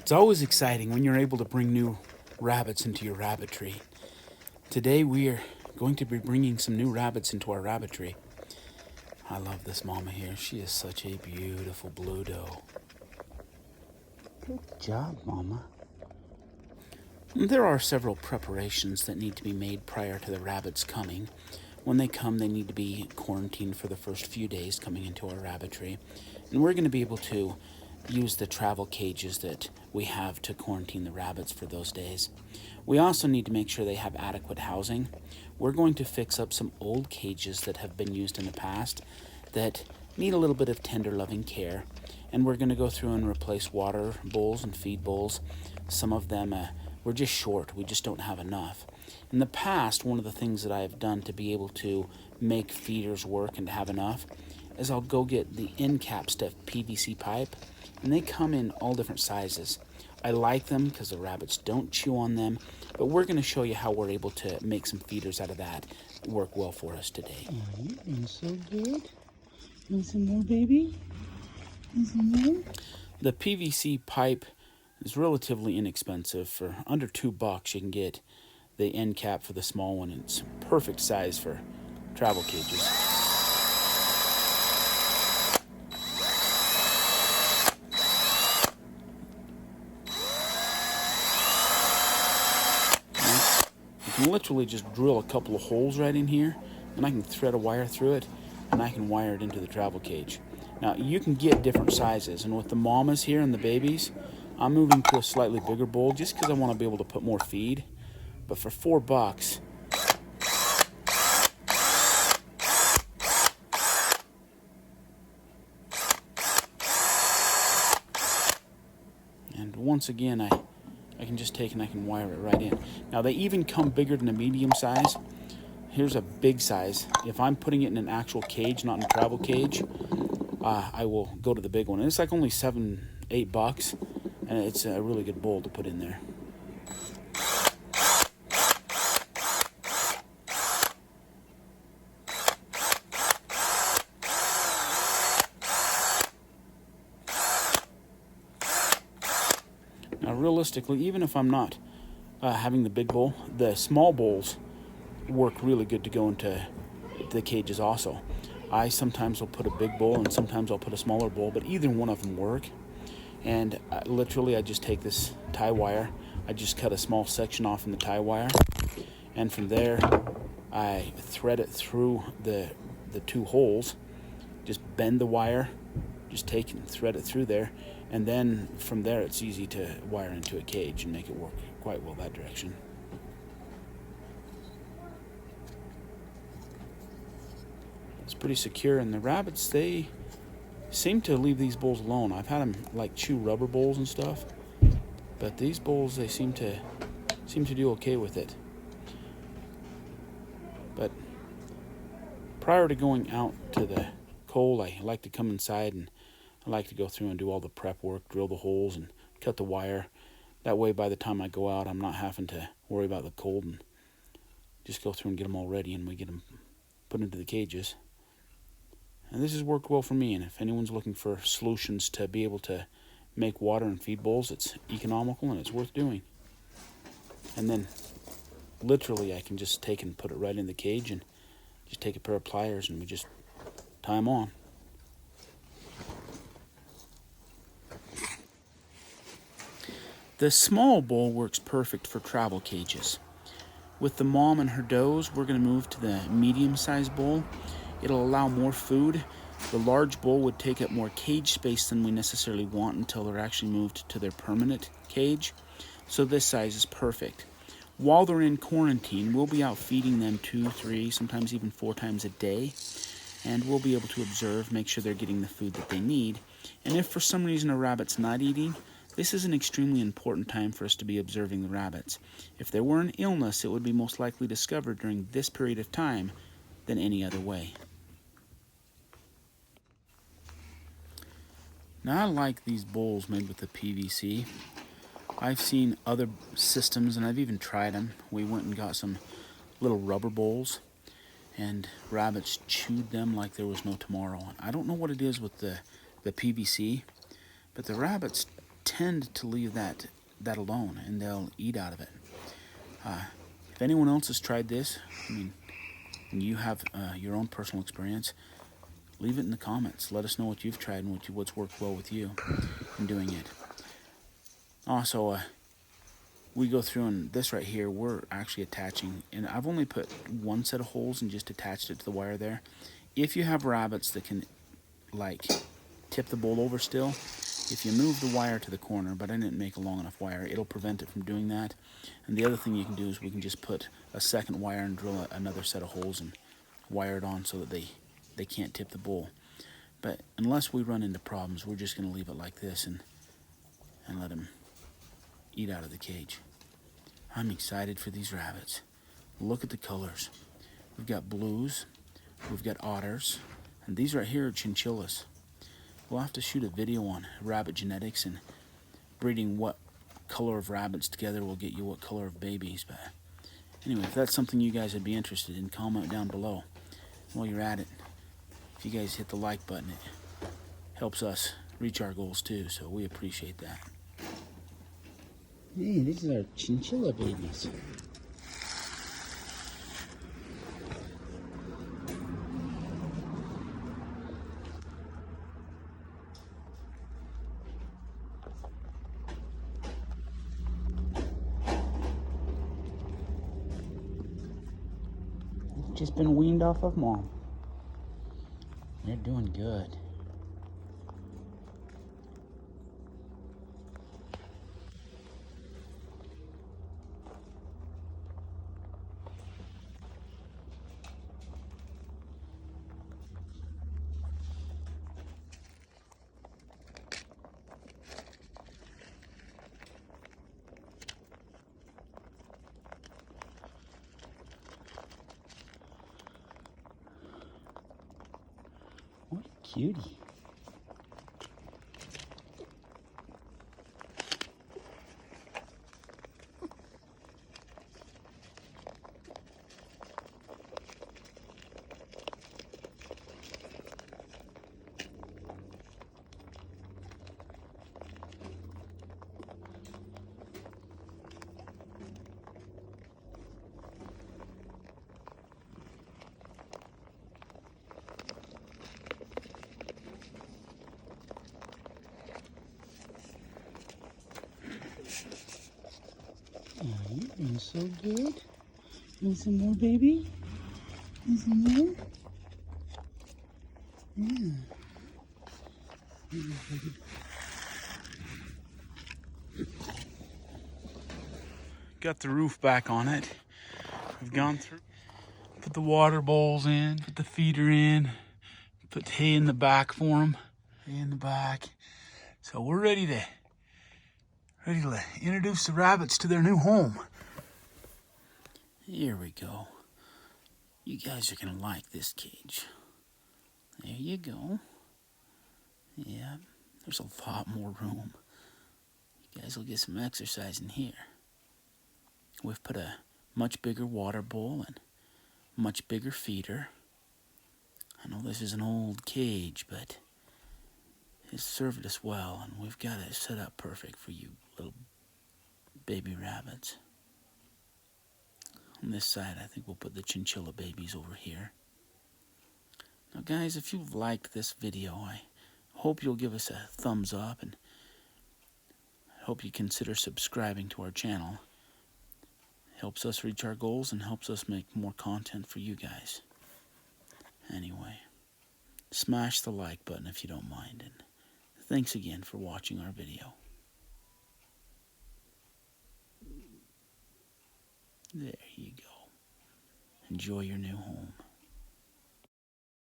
It's always exciting when you're able to bring new rabbits into your rabbitry. Today we are going to be bringing some new rabbits into our rabbitry. I love this mama here. She is such a beautiful blue doe. Good job, mama. There are several preparations that need to be made prior to the rabbits coming. When they come, they need to be quarantined for the first few days coming into our rabbitry. And we're going to be able to use the travel cages that we have to quarantine the rabbits for those days. We also need to make sure they have adequate housing. We're going to fix up some old cages that have been used in the past that need a little bit of tender loving care. And we're going to go through and replace water bowls and feed bowls. Some of them we're just short. We just don't have enough. In the past, one of the things that I have done to be able to make feeders work and to have enough is I'll go get the end cap stuffed PVC pipe, and they come in all different sizes. I like them because the rabbits don't chew on them, but we're going to show you how we're able to make some feeders out of that work well for us today. Oh, you're doing so good. Want some more, baby? Want some more? The PVC pipe is relatively inexpensive. For under $2 you can get the end cap for the small one, and it's perfect size for travel cages. You can literally just drill a couple of holes right in here, and I can thread a wire through it, and I can wire it into the travel cage. Now you can get different sizes, and with the mamas here and the babies, I'm moving to a slightly bigger bowl just because I want to be able to put more feed. But for $4, and once again I can just take and I can wire it right in. Now they even come bigger than a medium size. Here's a big size. If I'm putting it in an actual cage, not in a travel cage, I will go to the big one. And it's like only $7-8, and it's a really good bowl to put in there. Now, realistically, even if I'm not having the big bowl, the small bowls work really good to go into the cages also. I sometimes will put a big bowl and sometimes I'll put a smaller bowl, but either one of them work. And literally I just take this tie wire, I just cut a small section off in the tie wire, and from there I thread it through the two holes, just bend the wire, just take and thread it through there, and then from there it's easy to wire into a cage and make it work quite well that direction. It's pretty secure, and the rabbits, they seem to leave these bowls alone. I've had them like chew rubber bowls and stuff, but these bowls, they seem to do okay with it. But prior to going out to the cold, I like to come inside and I like to go through and do all the prep work, drill the holes and cut the wire. That way by the time I go out, I'm not having to worry about the cold, and just go through and get them all ready, and we get them put into the cages. And this has worked well for me, and if anyone's looking for solutions to be able to make water and feed bowls, it's economical and it's worth doing. And then literally I can just take and put it right in the cage, and just take a pair of pliers and we just tie them on. The small bowl works perfect for travel cages. With the mom and her does, we're going to move to the medium-sized bowl. It'll allow more food. The large bowl would take up more cage space than we necessarily want until they're actually moved to their permanent cage. So this size is perfect. While they're in quarantine, we'll be out feeding them 2, 3, sometimes even 4 times a day. And we'll be able to observe, make sure they're getting the food that they need. And if for some reason a rabbit's not eating, this is an extremely important time for us to be observing the rabbits. If there were an illness, it would be most likely discovered during this period of time than any other way. Now I like these bowls made with the PVC. I've seen other systems and I've even tried them. We went and got some little rubber bowls, and rabbits chewed them like there was no tomorrow. I don't know what it is with the PVC, but the rabbits tend to leave that alone, and they'll eat out of it. If anyone else has tried this, I mean, and you have your own personal experience, leave it in the comments. Let us know what you've tried and what's worked well with you in doing it. Also, we go through, and this right here, we're actually attaching, and I've only put one set of holes and just attached it to the wire there. If you have rabbits that can, like, tip the bowl over still, if you move the wire to the corner, but I didn't make a long enough wire, it'll prevent it from doing that. And the other thing you can do is we can just put a second wire and drill another set of holes and wire it on so that they can't tip the bowl. But unless we run into problems, we're just going to leave it like this and let them eat out of the cage. I'm excited for these rabbits. Look at the colors. We've got blues, we've got otters, and these right here are chinchillas. We'll have to shoot a video on rabbit genetics and breeding what color of rabbits together will get you what color of babies. But anyway, if that's something you guys would be interested in, comment down below. While you're at it, if you guys hit the like button, it helps us reach our goals too, so we appreciate that. Hey, these are our chinchilla babies. Just been weaned off of mom. They're doing good. What a cutie. Oh, you're doing so good. Want some more, baby? Want some more? Yeah. Got the roof back on it. We've gone through, put the water bowls in, put the feeder in, put hay in the back for them. Hay in the back. So we're ready to introduce the rabbits to their new home. Here we go. You guys are gonna like this cage. There you go. Yeah, there's a lot more room. You guys will get some exercise in here. We've put a much bigger water bowl and much bigger feeder. I know this is an old cage, but it's served us well, and we've got it set up perfect for you little baby rabbits. On this side, I think we'll put the chinchilla babies over here. Now guys, if you've liked this video, I hope you'll give us a thumbs up, and I hope you consider subscribing to our channel. It helps us reach our goals and helps us make more content for you guys. Anyway, smash the like button if you don't mind, and thanks again for watching our video. There you go. Enjoy your new home.